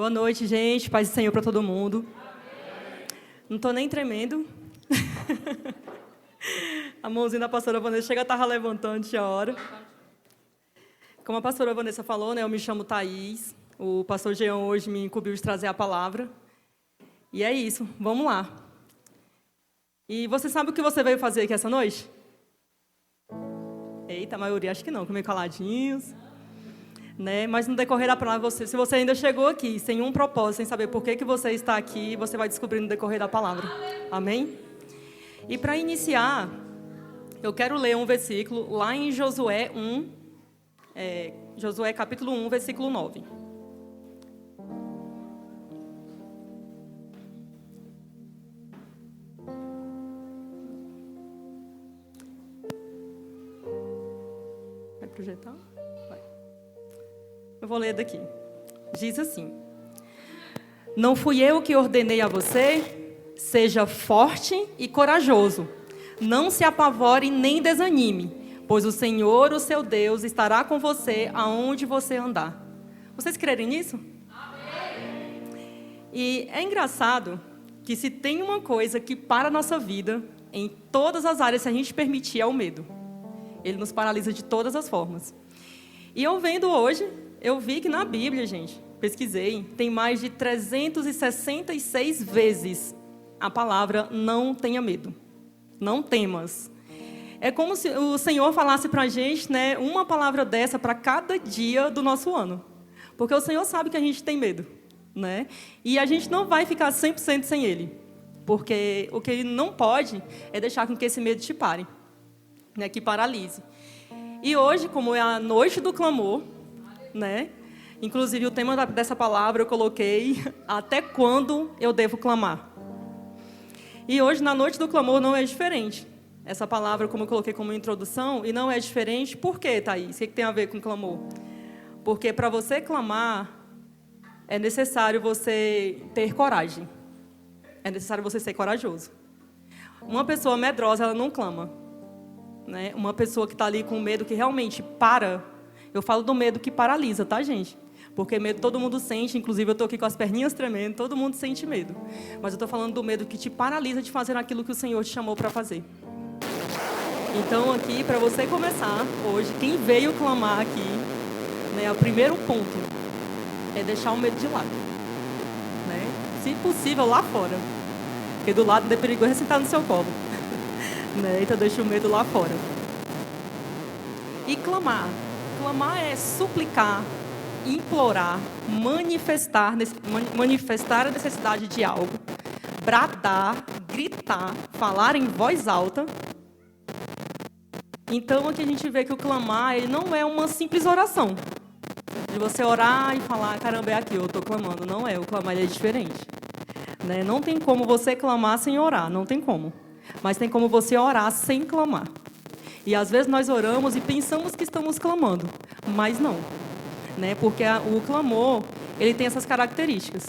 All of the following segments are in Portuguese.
Boa noite, gente. Paz do Senhor para todo mundo. Não estou nem tremendo. A mãozinha da pastora Vanessa chega a estar levantando a hora. Como a pastora Vanessa falou, né, eu me chamo Thaís. O pastor Jean hoje me incumbiu de trazer a palavra. E é isso, vamos lá. E você sabe o que você veio fazer aqui essa noite? Eita, a maioria acho que não, comer caladinhos. Né? Mas no decorrer da palavra, se você ainda chegou aqui sem um propósito, sem saber por que você está aqui, você vai descobrir no decorrer da palavra. Amém? E para iniciar, eu quero ler um versículo lá em Josué 1, Josué capítulo 1, versículo 9. Vai projetar? Eu vou ler daqui. Diz assim: Não fui eu que ordenei a você? Seja forte e corajoso. Não se apavore nem desanime, pois o Senhor, o seu Deus, estará com você aonde você andar. Vocês crerem nisso? Amém. E é engraçado que se tem uma coisa que para a nossa vida, em todas as áreas, se a gente permitir, é o medo. Ele nos paralisa de todas as formas. E eu vendo hoje, eu vi que na Bíblia, gente, pesquisei, tem mais de 366 vezes a palavra não tenha medo, não temas. É como se o Senhor falasse para a gente, né, uma palavra dessa para cada dia do nosso ano. Porque o Senhor sabe que a gente tem medo, né? E a gente não vai ficar 100% sem Ele. Porque o que Ele não pode é deixar com que esse medo te pare, né, que paralise. E hoje, como é a noite do clamor, né? Inclusive, o tema dessa palavra eu coloquei até quando eu devo clamar. E hoje, na noite do clamor, não é diferente. Essa palavra, como eu coloquei como introdução, e não é diferente, por quê, Thaís? O que tem a ver com clamor? Porque para você clamar, é necessário você ter coragem. É necessário você ser corajoso. Uma pessoa medrosa, ela não clama. Né? Uma pessoa que está ali com medo, que realmente para. Eu falo do medo que paralisa, tá, gente? Porque medo todo mundo sente, inclusive eu estou aqui com as perninhas tremendo, todo mundo sente medo. Mas eu estou falando do medo que te paralisa de fazer aquilo que o Senhor te chamou para fazer. Então, aqui, para você começar hoje, quem veio clamar aqui, né, o primeiro ponto é deixar o medo de lado. Né? Se possível, lá fora. Porque do lado é perigoso sentar no seu colo. Né? Então, deixa o medo lá fora. E clamar. Clamar é suplicar, implorar, manifestar a necessidade de algo, bradar, gritar, falar em voz alta. Então, aqui a gente vê que o clamar ele não é uma simples oração. De você orar e falar, caramba, é aqui, eu estou clamando. Não é, o clamar ele é diferente. Né? Não tem como você clamar sem orar, não tem como. Mas tem como você orar sem clamar. E às vezes nós oramos e pensamos que estamos clamando, mas não. Né? Porque o clamor, ele tem essas características.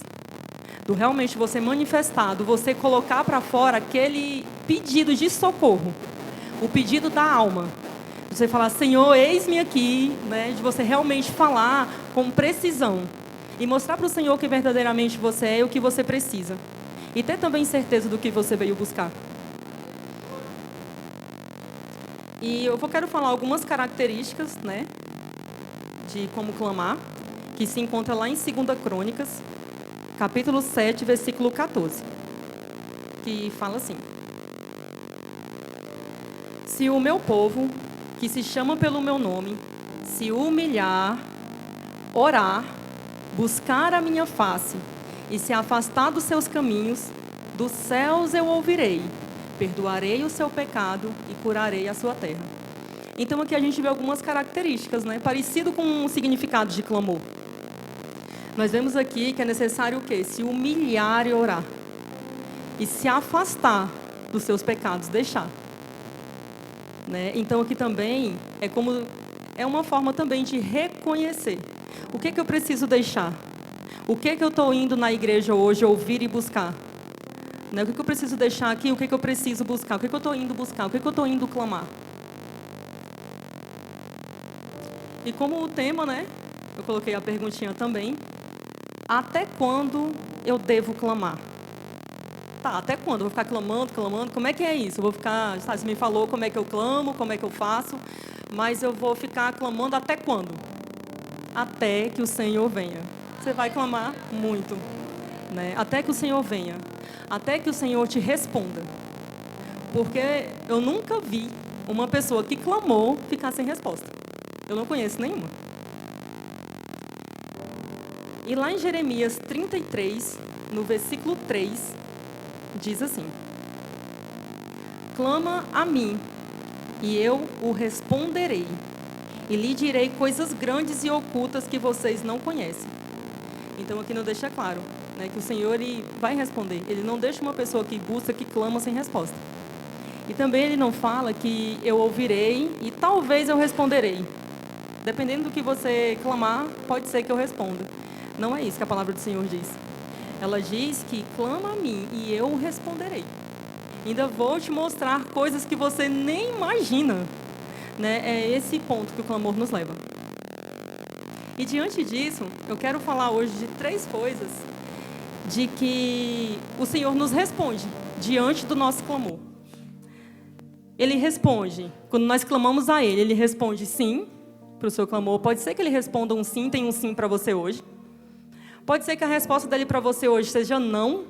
Do realmente você manifestar, do você colocar para fora aquele pedido de socorro. O pedido da alma. Você falar, Senhor, eis-me aqui. Né? De você realmente falar com precisão. E mostrar para o Senhor que verdadeiramente você é e o que você precisa. E ter também certeza do que você veio buscar. E eu quero falar algumas características, né, de como clamar, que se encontra lá em 2 Crônicas, capítulo 7, versículo 14, que fala assim: Se o meu povo, que se chama pelo meu nome, se humilhar, orar, buscar a minha face e se afastar dos seus caminhos, dos céus eu ouvirei, perdoarei o seu pecado e curarei a sua terra. Então aqui a gente vê algumas características, né? Parecido com o significado de clamor. Nós vemos aqui que é necessário o quê? Se humilhar e orar. E se afastar dos seus pecados, deixar. Né? Então aqui também é uma forma também de reconhecer. O que eu preciso deixar? O que eu estou indo na igreja hoje ouvir e buscar? Né? O que eu preciso deixar aqui? O que eu preciso buscar? O que eu estou indo buscar? O que eu estou indo clamar? E como o tema, né? Eu coloquei a perguntinha também. até quando eu devo clamar? Tá, até quando? Eu vou ficar clamando, clamando? Como é que é isso? Eu vou ficar, sabe, você me falou como é que eu clamo, como é que eu faço, mas eu vou ficar clamando até quando? Até que o Senhor venha. Você vai clamar muito, né? Até que o Senhor venha. Até que o Senhor te responda. Porque eu nunca vi uma pessoa que clamou ficar sem resposta. Eu não conheço nenhuma. E lá em Jeremias 33, no versículo 3, diz assim: clama a mim, e eu o responderei, e lhe direi coisas grandes e ocultas que vocês não conhecem. Então aqui não deixa claro, né, que o Senhor ele vai responder. Ele não deixa uma pessoa que busca, que clama sem resposta. E também ele não fala que eu ouvirei e talvez eu responderei. Dependendo do que você clamar, pode ser que eu responda. Não é isso que a palavra do Senhor diz. Ela diz que clama a mim e eu responderei. Ainda vou te mostrar coisas que você nem imagina. Né? É esse ponto que o clamor nos leva. E diante disso, eu quero falar hoje de 3 coisas de que o Senhor nos responde diante do nosso clamor. Ele responde, quando nós clamamos a Ele, Ele responde sim para o seu clamor. Pode ser que Ele responda um sim, tem um sim para você hoje. Pode ser que a resposta dele para você hoje seja não,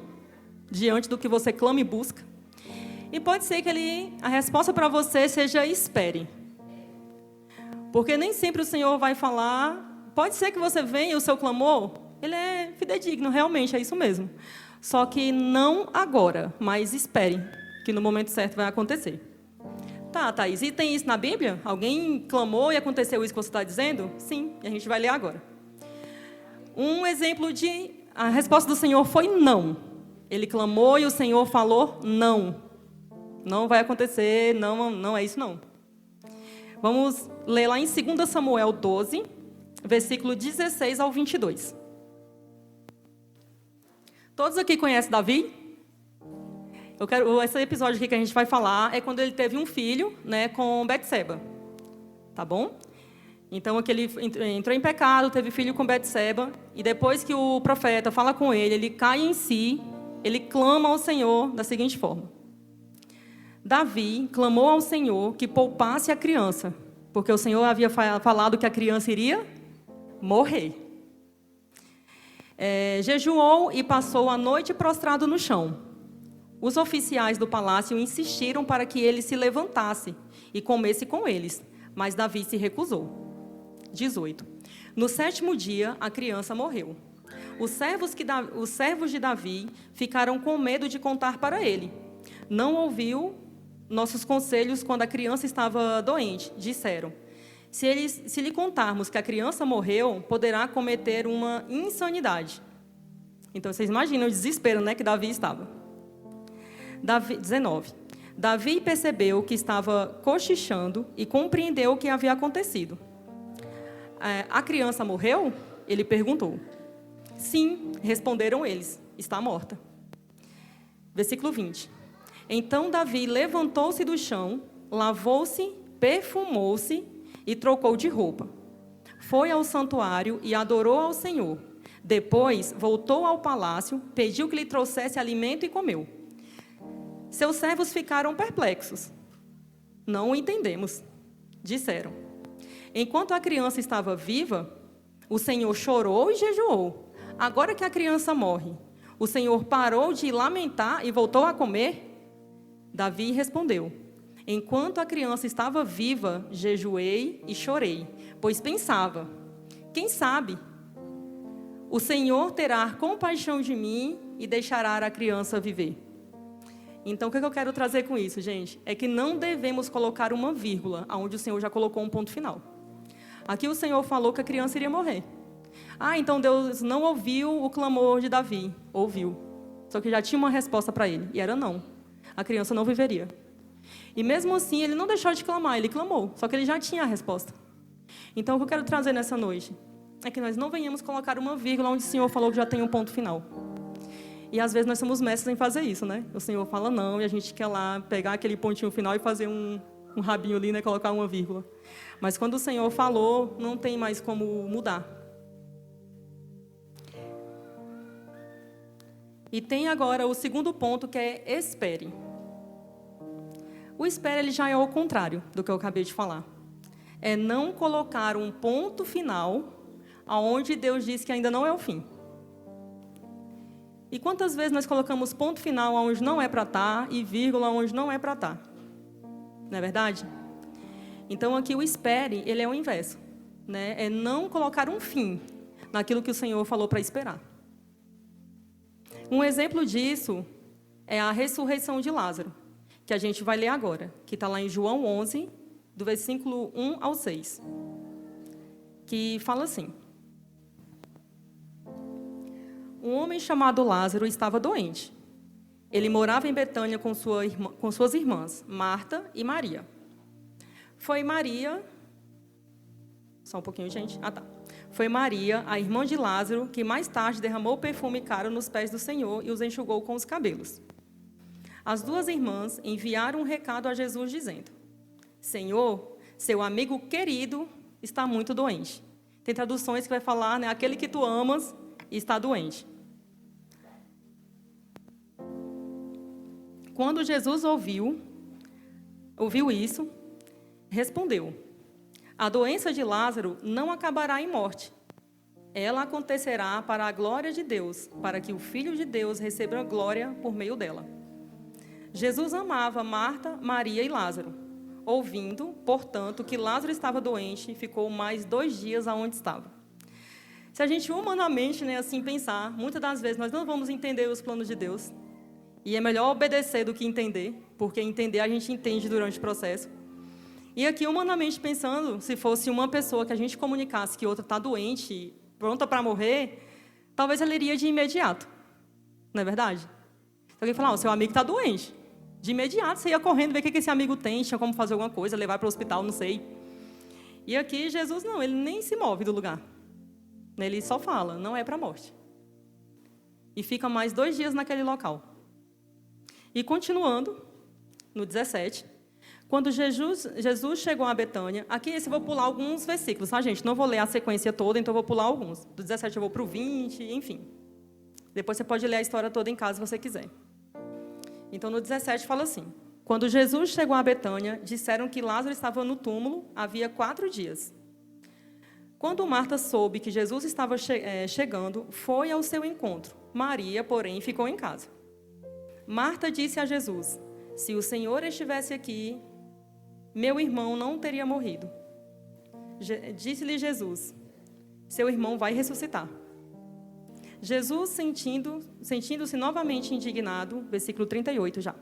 diante do que você clama e busca. E pode ser que a resposta para você seja espere. Porque nem sempre o Senhor vai falar. Pode ser que você venha e o seu clamor, ele é fidedigno, realmente, é isso mesmo. Só que não agora, mas espere, que no momento certo vai acontecer. Tá, Thaís, e tem isso na Bíblia? Alguém clamou e aconteceu isso que você está dizendo? Sim, e a gente vai ler agora. Um exemplo de... A resposta do Senhor foi não. Ele clamou e o Senhor falou não. Não vai acontecer, não é isso não. Vamos ler lá em 2 Samuel 12, versículo 16 ao 22. Todos aqui conhecem Davi? Esse episódio aqui que a gente vai falar é quando ele teve um filho, né, com Betseba. Tá bom? Então, aqui ele entrou em pecado, teve filho com Betseba, e depois que o profeta fala com ele, ele cai em si, ele clama ao Senhor da seguinte forma: Davi clamou ao Senhor que poupasse a criança, porque o Senhor havia falado que a criança iria morrer. Jejuou e passou a noite prostrado no chão. Os oficiais do palácio insistiram para que ele se levantasse e comesse com eles, mas Davi se recusou. 18. No 7º dia, a criança morreu. Os servos de Davi ficaram com medo de contar para ele. Não ouviu nossos conselhos quando a criança estava doente. Disseram: se lhe contarmos que a criança morreu, poderá cometer uma insanidade. Então, vocês imaginam o desespero, né, que Davi estava. 19. Davi percebeu que estava cochichando e compreendeu o que havia acontecido. A criança morreu? Ele perguntou. Sim, responderam eles, está morta. Versículo 20. Então Davi levantou-se do chão, lavou-se, perfumou-se e trocou de roupa. Foi ao santuário e adorou ao Senhor. Depois voltou ao palácio, pediu que lhe trouxesse alimento e comeu. Seus servos ficaram perplexos. Não o entendemos, disseram. Enquanto a criança estava viva, o Senhor chorou e jejuou. Agora que a criança morre, o Senhor parou de lamentar e voltou a comer? Davi respondeu: enquanto a criança estava viva, jejuei e chorei, pois pensava: quem sabe, o Senhor terá compaixão de mim e deixará a criança viver. Então, o que eu quero trazer com isso, gente? É que não devemos colocar uma vírgula onde o Senhor já colocou um ponto final. Aqui o Senhor falou que a criança iria morrer. Então Deus não ouviu o clamor de Davi. Ouviu. Só que já tinha uma resposta para ele, e era não. A criança não viveria. E mesmo assim, ele não deixou de clamar, ele clamou. Só que ele já tinha a resposta. Então, o que eu quero trazer nessa noite é que nós não venhamos colocar uma vírgula onde o Senhor falou que já tem um ponto final. E às vezes nós somos mestres em fazer isso, né? O Senhor fala não, e a gente quer lá pegar aquele pontinho final e fazer um rabinho ali, né? Colocar uma vírgula. Mas quando o Senhor falou, não tem mais como mudar. E tem agora o segundo ponto, que é espere. O espere ele já é o contrário do que eu acabei de falar. É não colocar um ponto final aonde Deus diz que ainda não é o fim. E quantas vezes nós colocamos ponto final onde não é para estar e vírgula onde não é para estar? Não é verdade? Então aqui o espere, ele é o inverso, né? É não colocar um fim naquilo que o Senhor falou para esperar. Um exemplo disso é a ressurreição de Lázaro, que a gente vai ler agora, que está lá em João 11, do versículo 1 ao 6, que fala assim: um homem chamado Lázaro estava doente. Ele morava em Betânia com suas irmãs, Marta e Maria. Foi Maria... Só um pouquinho, gente. Foi Maria, a irmã de Lázaro, que mais tarde derramou perfume caro nos pés do Senhor e os enxugou com os cabelos. As duas irmãs enviaram um recado a Jesus dizendo: Senhor, seu amigo querido está muito doente. Tem traduções que vai falar, né, aquele que tu amas está doente. Quando Jesus ouviu isso, respondeu: a doença de Lázaro não acabará em morte. Ela acontecerá para a glória de Deus, para que o Filho de Deus receba glória por meio dela. Jesus amava Marta, Maria e Lázaro. Ouvindo, portanto, que Lázaro estava doente, ficou mais 2 dias aonde estava. Se a gente humanamente, né, assim pensar, muitas das vezes nós não vamos entender os planos de Deus. E é melhor obedecer do que entender, porque entender a gente entende durante o processo. E aqui, humanamente pensando, se fosse uma pessoa que a gente comunicasse que outra está doente, pronta para morrer, talvez ela iria de imediato. Não é verdade? Se alguém falar, o seu amigo está doente, de imediato você ia correndo ver o que esse amigo tem, tinha como fazer alguma coisa, levar para o hospital, não sei. E aqui, Jesus não, ele nem se move do lugar. Ele só fala, não é para a morte. E fica mais 2 dias naquele local. E continuando, no 17, quando Jesus chegou a Betânia, aqui eu vou pular alguns versículos, tá, gente? Não vou ler a sequência toda, então eu vou pular alguns. Do 17 eu vou para o 20, enfim. Depois você pode ler a história toda em casa, se você quiser. Então, no 17 fala assim: quando Jesus chegou a Betânia, disseram que Lázaro estava no túmulo havia 4 dias. Quando Marta soube que Jesus estava chegando, foi ao seu encontro. Maria, porém, ficou em casa. Marta disse a Jesus: se o Senhor estivesse aqui, meu irmão não teria morrido. Disse-lhe Jesus: seu irmão vai ressuscitar. Jesus, sentindo-se novamente indignado, versículo 38 já,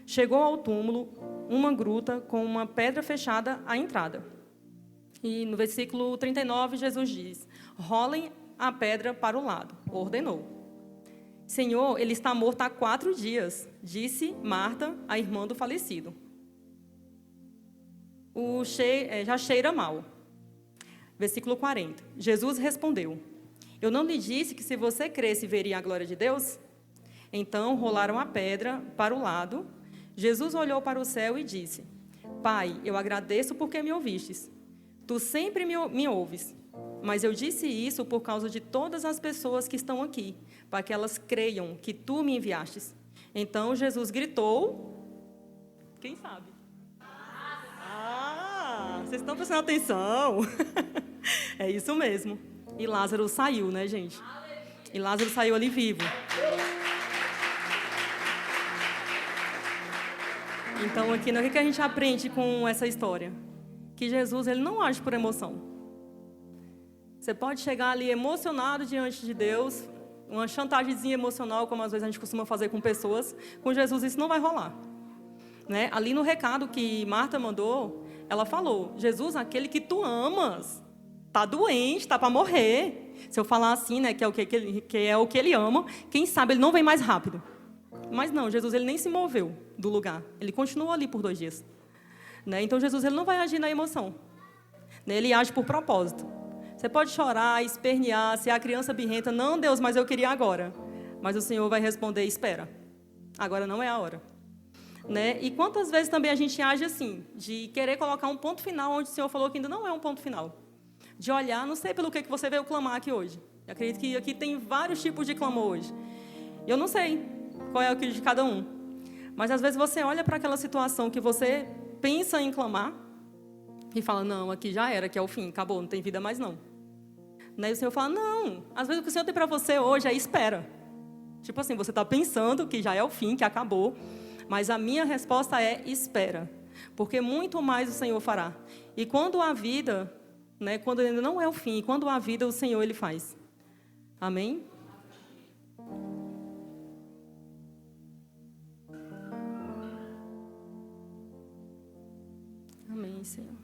chegou ao túmulo, uma gruta com uma pedra fechada à entrada. E no versículo 39, Jesus diz: rolem a pedra para o lado. Ordenou. Senhor, ele está morto há 4 dias, disse Marta, a irmã do falecido. Já cheira mal. Versículo 40. Jesus respondeu: eu não lhe disse que se você cresce veria a glória de Deus? Então rolaram a pedra para o lado. Jesus olhou para o céu e disse: Pai, eu agradeço porque me ouvistes. Tu sempre me ouves. Mas eu disse isso por causa de todas as pessoas que estão aqui, para que elas creiam que tu me enviastes. Então Jesus gritou. Quem sabe? Vocês estão prestando atenção? É isso mesmo. E Lázaro saiu, né, gente? E Lázaro saiu ali vivo. Então, aqui, o que a gente aprende com essa história? Que Jesus, ele não age por emoção. Você pode chegar ali emocionado diante de Deus, uma chantagemzinha emocional, como às vezes a gente costuma fazer com pessoas. Com Jesus, isso não vai rolar. Né? Ali no recado que Marta mandou, ela falou: Jesus, aquele que tu amas, está doente, está para morrer. Se eu falar assim, né, que é o que ele ama, quem sabe ele não vem mais rápido. Mas não, Jesus ele nem se moveu do lugar. Ele continuou ali por 2 dias. Né? Então Jesus ele não vai agir na emoção. Né? Ele age por propósito. Você pode chorar, espernear, ser a criança birrenta. Não, Deus, mas eu queria agora. Mas o Senhor vai responder: espera. Agora não é a hora. Né? E quantas vezes também a gente age assim, de querer colocar um ponto final onde o Senhor falou que ainda não é um ponto final. De olhar, não sei pelo que você veio clamar aqui hoje. Eu acredito que aqui tem vários tipos de clamor hoje. Eu não sei qual é o que de cada um. Mas às vezes você olha para aquela situação que você pensa em clamar e fala, não, aqui já era, aqui é o fim, acabou, não tem vida mais não. E o Senhor fala, não, às vezes o que o Senhor tem para você hoje é espera. Tipo assim, você está pensando que já é o fim, que acabou, mas a minha resposta é espera. Porque muito mais o Senhor fará. E quando a vida, quando ainda não é o fim, quando a vida, o Senhor, Ele faz. Amém? Amém, Senhor.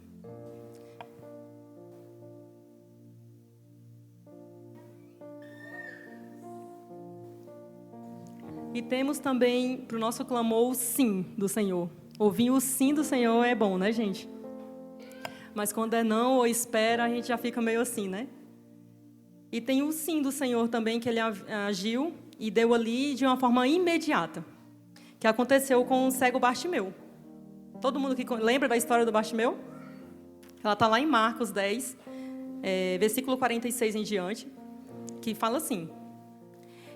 E temos também para o nosso clamor o sim do Senhor. Ouvir o sim do Senhor é bom, né, gente? Mas quando é não ou espera, a gente já fica meio assim, né? E tem o sim do Senhor também, que Ele agiu e deu ali de uma forma imediata. Que aconteceu com o cego Bartimeu. Todo mundo que lembra da história do Bartimeu? Ela está lá em Marcos 10, versículo 46 em diante, que fala assim: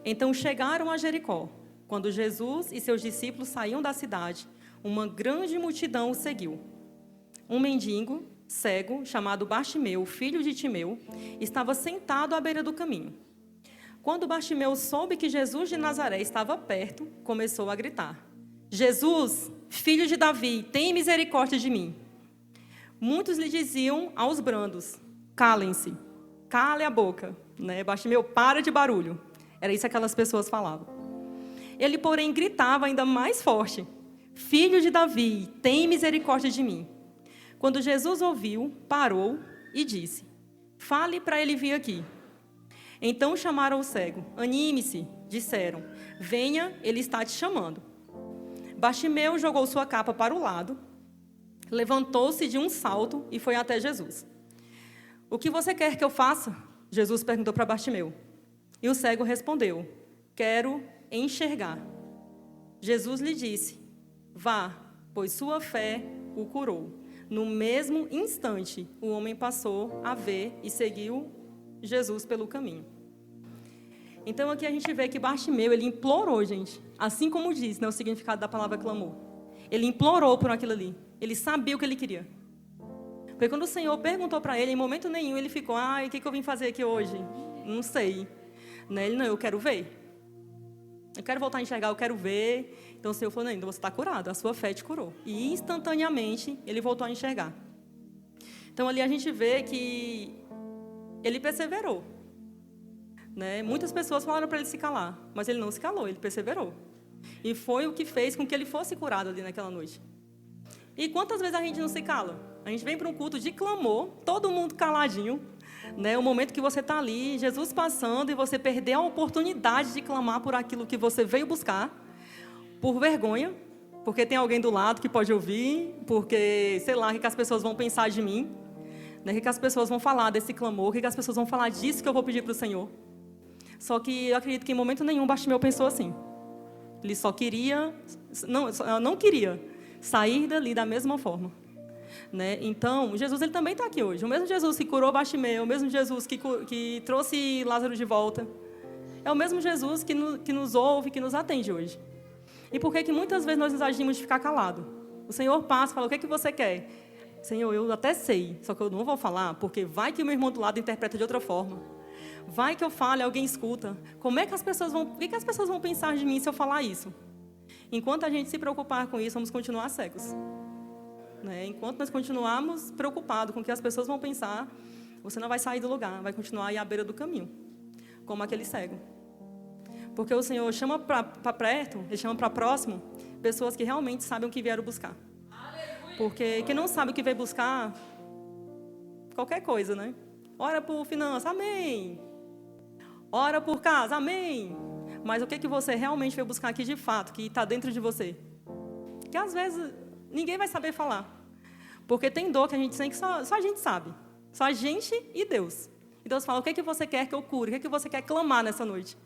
Então chegaram a Jericó. Quando Jesus e seus discípulos saíam da cidade, uma grande multidão o seguiu. Um mendigo, cego, chamado Bartimeu, filho de Timeu, estava sentado à beira do caminho. Quando Bartimeu soube que Jesus de Nazaré estava perto, começou a gritar: Jesus, filho de Davi, tem misericórdia de mim. Muitos lhe diziam aos brandos: calem-se, cale a boca. Bartimeu, para de barulho. Era isso que aquelas pessoas falavam. Ele, porém, gritava ainda mais forte: Filho de Davi, tem misericórdia de mim. Quando Jesus ouviu, parou e disse: Fale para ele vir aqui. Então chamaram o cego. Anime-se, disseram. Venha, ele está te chamando. Bartimeu jogou sua capa para o lado, levantou-se de um salto e foi até Jesus. O que você quer que eu faça? Jesus perguntou para Bartimeu. E o cego respondeu: Quero enxergar. Jesus lhe disse: Vá, pois sua fé o curou. No mesmo instante, o homem passou a ver e seguiu Jesus pelo caminho. Então aqui a gente vê que Bartimeu, ele implorou, gente, assim como diz, o significado da palavra clamor. Ele implorou por aquilo ali. Ele sabia o que ele queria. Porque quando o Senhor perguntou para ele, em momento nenhum ele ficou: o que eu vim fazer aqui hoje? Não sei. Ele, não, eu quero ver. Eu quero voltar a enxergar, eu quero ver. Então o Senhor falou: não, então você está curado, a sua fé te curou. E instantaneamente ele voltou a enxergar. Então ali a gente vê que ele perseverou. Muitas pessoas falaram para ele se calar, mas ele não se calou, ele perseverou. E foi o que fez com que ele fosse curado ali naquela noite. E quantas vezes a gente não se cala? A gente vem para um culto de clamor, todo mundo caladinho. O momento que você está ali, Jesus passando, e você perdeu a oportunidade de clamar por aquilo que você veio buscar, por vergonha, porque tem alguém do lado que pode ouvir, porque, sei lá, o que as pessoas vão pensar de mim, o que as pessoas vão falar desse clamor, o que as pessoas vão falar disso que eu vou pedir para o Senhor. Só que eu acredito que em momento nenhum Bartimeu pensou assim. Ele só queria, não queria sair dali da mesma forma. Então, Jesus ele também está aqui hoje. O mesmo Jesus que curou Bartimeu, o mesmo Jesus que trouxe Lázaro de volta, é o mesmo Jesus que nos ouve, que nos atende hoje. E por que muitas vezes nós nos agimos de ficar calado? O Senhor passa e fala: o que você quer? Senhor, eu até sei, só que eu não vou falar, porque vai que o meu irmão do lado interpreta de outra forma. Vai que eu fale, alguém escuta. O que as pessoas vão pensar de mim se eu falar isso? Enquanto a gente se preocupar com isso, vamos continuar cegos. Enquanto nós continuarmos preocupados com o que as pessoas vão pensar, você não vai sair do lugar, vai continuar aí à beira do caminho, como aquele cego. Porque o Senhor chama para perto, Ele chama para próximo, pessoas que realmente sabem o que vieram buscar. Porque quem não sabe o que veio buscar, qualquer coisa, Ora por finanças, amém. Ora por casa, amém. Mas o que você realmente veio buscar aqui de fato, que está dentro de você? Que às vezes ninguém vai saber falar. Porque tem dor que a gente sente que só a gente sabe. Só a gente e Deus. E Deus fala: o que você quer que eu cure? O que você quer clamar nessa noite?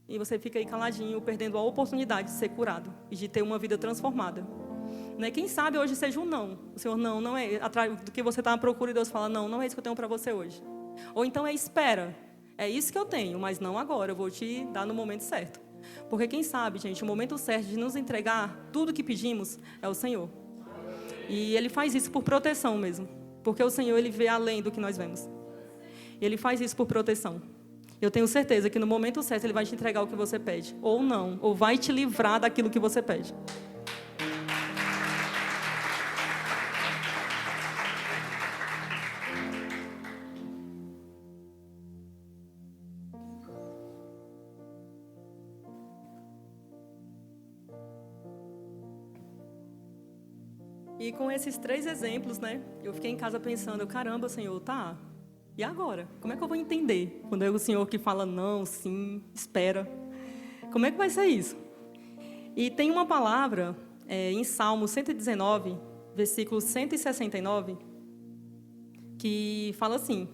E você fica aí caladinho, perdendo a oportunidade de ser curado e de ter uma vida transformada. Quem sabe hoje seja um não. O Senhor, não é atrás do que você está à procura, e Deus fala: não é isso que eu tenho para você hoje. Ou então é espera. É isso que eu tenho, mas não agora, eu vou te dar no momento certo. Porque quem sabe, gente, o momento certo de nos entregar tudo que pedimos é o Senhor. E Ele faz isso por proteção mesmo. Porque o Senhor, Ele vê além do que nós vemos. Ele faz isso por proteção. Eu tenho certeza que no momento certo Ele vai te entregar o que você pede. Ou não, ou vai te livrar daquilo que você pede. E com esses 3 exemplos, né, eu fiquei em casa pensando, caramba, Senhor, tá, e agora? Como é que eu vou entender? Quando é o Senhor que fala não, sim, espera. Como é que vai ser isso? E tem uma palavra em Salmo 119, versículo 169, que fala assim,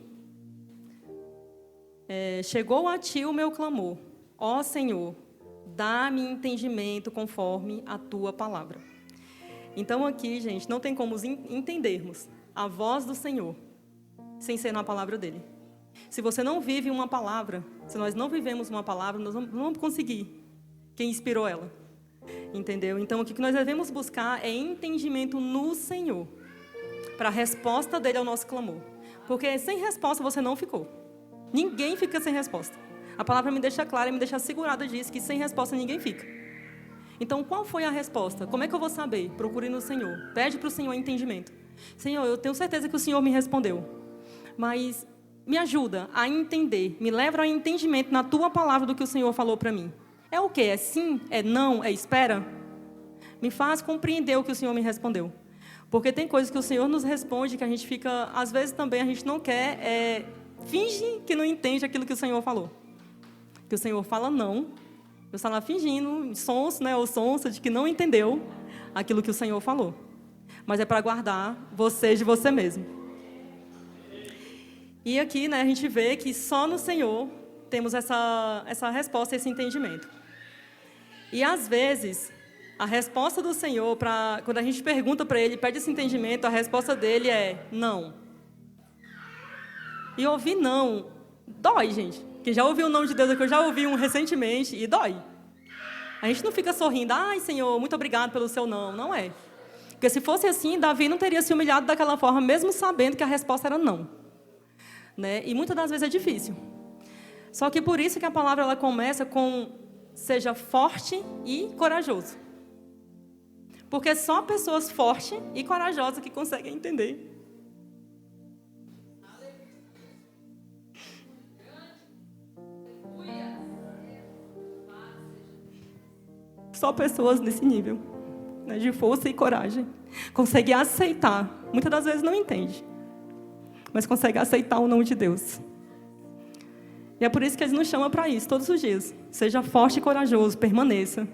chegou a ti o meu clamor, ó Senhor, dá-me entendimento conforme a tua palavra. Então aqui, gente, não tem como entendermos a voz do Senhor sem ser na palavra dele. Se você não vive uma palavra, se nós não vivemos uma palavra, nós não vamos conseguir quem inspirou ela. Entendeu? Então o que nós devemos buscar é entendimento no Senhor, para a resposta dele ao nosso clamor. Porque sem resposta você não ficou. Ninguém fica sem resposta. A palavra me deixa clara e me deixa segurada disso, que sem resposta ninguém fica. Então, qual foi a resposta? Como é que eu vou saber? Procure no Senhor. Pede para o Senhor entendimento. Senhor, eu tenho certeza que o Senhor me respondeu. Mas me ajuda a entender. Me leva ao entendimento na tua palavra do que o Senhor falou para mim. É o quê? É sim? É não? É espera? Me faz compreender o que o Senhor me respondeu. Porque tem coisas que o Senhor nos responde que a gente fica... Às vezes também a gente não quer... finge que não entende aquilo que o Senhor falou. Que o Senhor fala não... Eu estava lá fingindo, sonso, né, ou sonsa, de que não entendeu aquilo que o Senhor falou. Mas é para guardar você de você mesmo. E aqui, né, a gente vê que só no Senhor temos essa resposta, esse entendimento. E às vezes, a resposta do Senhor, quando a gente pergunta para Ele, pede esse entendimento, a resposta dele é não. E ouvir não dói, gente. Quem já ouviu o não de Deus aqui, eu já ouvi um recentemente e dói. A gente não fica sorrindo, ai Senhor, muito obrigado pelo seu não. Não é. Porque se fosse assim, Davi não teria se humilhado daquela forma, mesmo sabendo que a resposta era não. Né? E muitas das vezes é difícil. Só que por isso que a palavra ela começa com seja forte e corajoso. Porque só pessoas fortes e corajosas que conseguem entender. Só pessoas nesse nível, né, de força e coragem, conseguem aceitar. Muitas das vezes não entende, mas consegue aceitar o não de Deus. E é por isso que Ele nos chama para isso, todos os dias. Seja forte e corajoso, permaneça.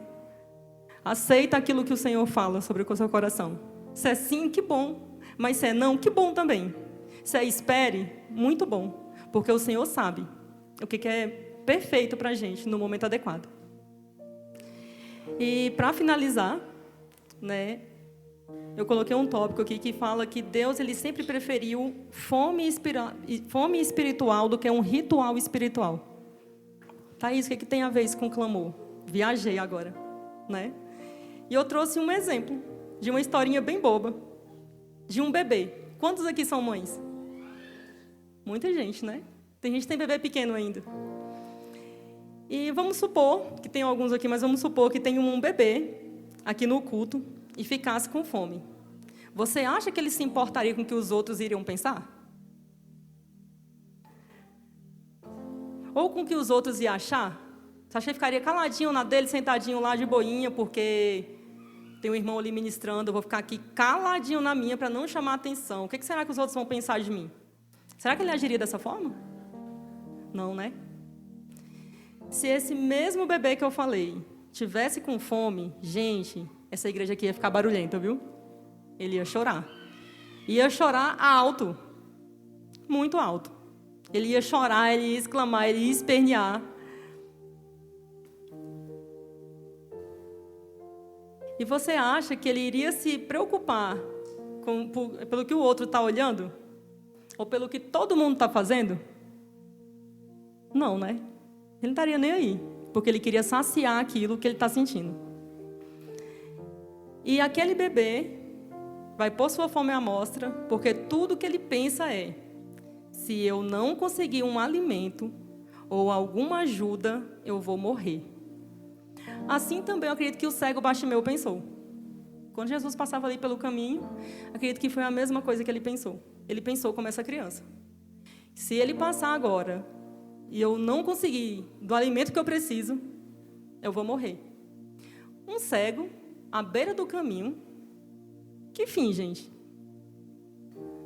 Aceita aquilo que o Senhor fala sobre o seu coração. Se é sim, que bom. Mas se é não, que bom também. Se é espere, muito bom. Porque o Senhor sabe o que é perfeito para a gente no momento adequado. E para finalizar, né, eu coloquei um tópico aqui que fala que Deus ele sempre preferiu fome espiritual do que um ritual espiritual. Thaís, o que tem a ver isso com clamor? Viajei agora, né? E eu trouxe um exemplo de uma historinha bem boba, de um bebê. Quantos aqui são mães? Muita gente, né? Tem gente que tem bebê pequeno ainda. E vamos supor, que tem alguns aqui, mas vamos supor que tem um bebê aqui no culto e ficasse com fome. Você acha que ele se importaria com o que os outros iriam pensar? Ou com o que os outros iam achar? Você acha que ele ficaria caladinho na dele, sentadinho lá de boinha, porque tem um irmão ali ministrando, eu vou ficar aqui caladinho na minha para não chamar atenção. O que será que os outros vão pensar de mim? Será que ele agiria dessa forma? Não, né? Se esse mesmo bebê que eu falei tivesse com fome, gente, essa igreja aqui ia ficar barulhenta, viu? Ele ia chorar. Ia chorar alto. Muito alto. Ele ia chorar, ele ia exclamar, ele ia espernear. E você acha que ele iria se preocupar pelo que o outro está olhando? Ou pelo que todo mundo está fazendo? Não, né? Ele não estaria nem aí, porque ele queria saciar aquilo que ele está sentindo. E aquele bebê vai pôr sua fome à mostra, porque tudo que ele pensa é: se eu não conseguir um alimento ou alguma ajuda, eu vou morrer. Assim também eu acredito que o cego Bartimeu pensou. Quando Jesus passava ali pelo caminho, acredito que foi a mesma coisa que ele pensou. Ele pensou como essa criança: se ele passar agora e eu não conseguir do alimento que eu preciso, eu vou morrer. Um cego, à beira do caminho, que fim, gente?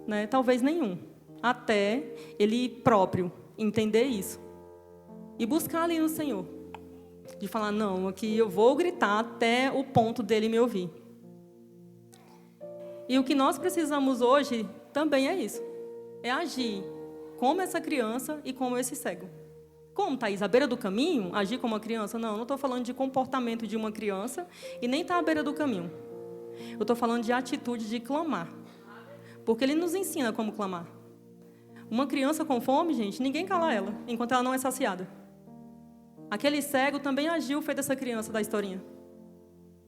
Né? Talvez nenhum. Até ele próprio entender isso. E buscar ali no Senhor. De falar: não, aqui eu vou gritar até o ponto dele me ouvir. E o que nós precisamos hoje também é isso. É agir como essa criança e como esse cego. Como, Thaís? À beira do caminho, agir como uma criança? Não, não estou falando de comportamento de uma criança e nem está à beira do caminho. Eu estou falando de atitude de clamar. Porque ele nos ensina como clamar. Uma criança com fome, gente, ninguém cala ela, enquanto ela não é saciada. Aquele cego também agiu feito essa criança da historinha.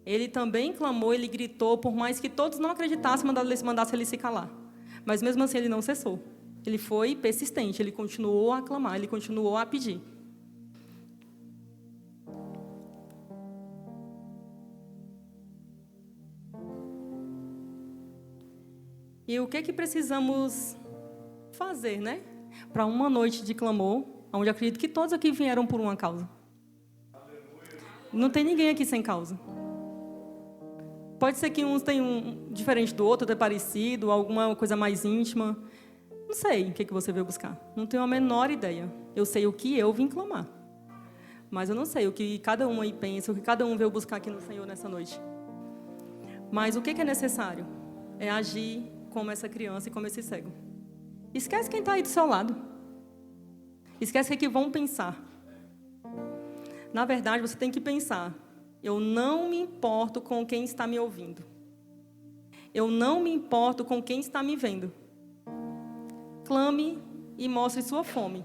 Ele também clamou, ele gritou, por mais que todos não acreditassem, mandassem ele se calar. Mas mesmo assim ele não cessou. Ele foi persistente, ele continuou a clamar, ele continuou a pedir. E o que precisamos fazer, né? Para uma noite de clamor, onde eu acredito que todos aqui vieram por uma causa. Não tem ninguém aqui sem causa. Pode ser que uns tenham um diferente do outro, até parecido, alguma coisa mais íntima. Não sei o que você veio buscar. Não tenho a menor ideia. Eu sei o que eu vim clamar. Mas eu não sei o que cada um aí pensa, o que cada um veio buscar aqui no Senhor nessa noite. Mas o que é necessário? É agir como essa criança e como esse cego. Esquece quem está aí do seu lado. Esquece o que vão pensar. Na verdade, você tem que pensar: eu não me importo com quem está me ouvindo. Eu não me importo com quem está me vendo. Clame e mostre sua fome.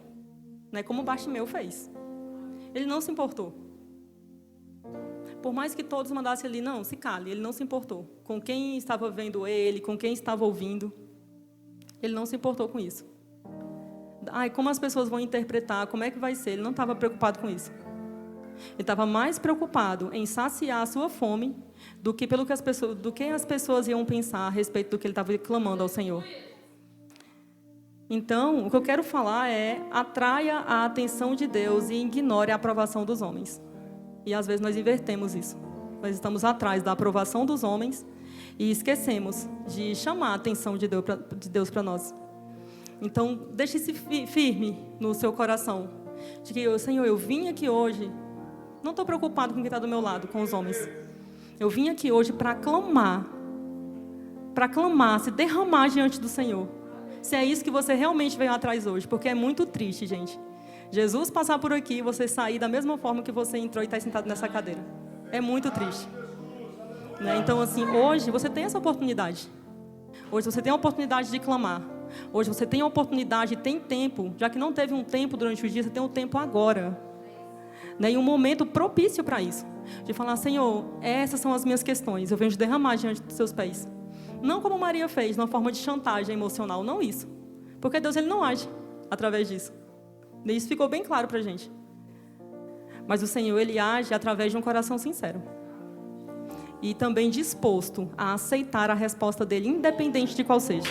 Não é como Bartimeu fez. Ele não se importou. Por mais que todos mandassem ali: não, se cale. Ele não se importou com quem estava vendo ele, com quem estava ouvindo. Ele não se importou com isso. Ai, como as pessoas vão interpretar, como é que vai ser? Ele não estava preocupado com isso. Ele estava mais preocupado em saciar a sua fome do que as pessoas iam pensar a respeito do que ele estava clamando ao Senhor. Então, o que eu quero falar é: atraia a atenção de Deus e ignore a aprovação dos homens. E às vezes nós invertemos isso. Nós estamos atrás da aprovação dos homens e esquecemos de chamar a atenção de Deus para nós. Então, deixe-se firme no seu coração, de que: Senhor, eu vim aqui hoje, não estou preocupado com quem está do meu lado, com os homens. Eu vim aqui hoje para clamar, se derramar diante do Senhor. Se é isso que você realmente veio atrás hoje, porque é muito triste, gente. Jesus passar por aqui e você sair da mesma forma que você entrou e está sentado nessa cadeira. É muito triste. Né? Então, assim, hoje você tem essa oportunidade. Hoje você tem a oportunidade de clamar. Hoje você tem a oportunidade, tem tempo, já que não teve um tempo durante o dia, você tem um tempo agora. Né? E um momento propício para isso. De falar: Senhor, essas são as minhas questões, eu venho de derramar diante dos seus pés. Não como Maria fez, numa forma de chantagem emocional, não isso. Porque Deus, ele não age através disso. E isso ficou bem claro para a gente. Mas o Senhor, ele age através de um coração sincero. E também disposto a aceitar a resposta dele, independente de qual seja.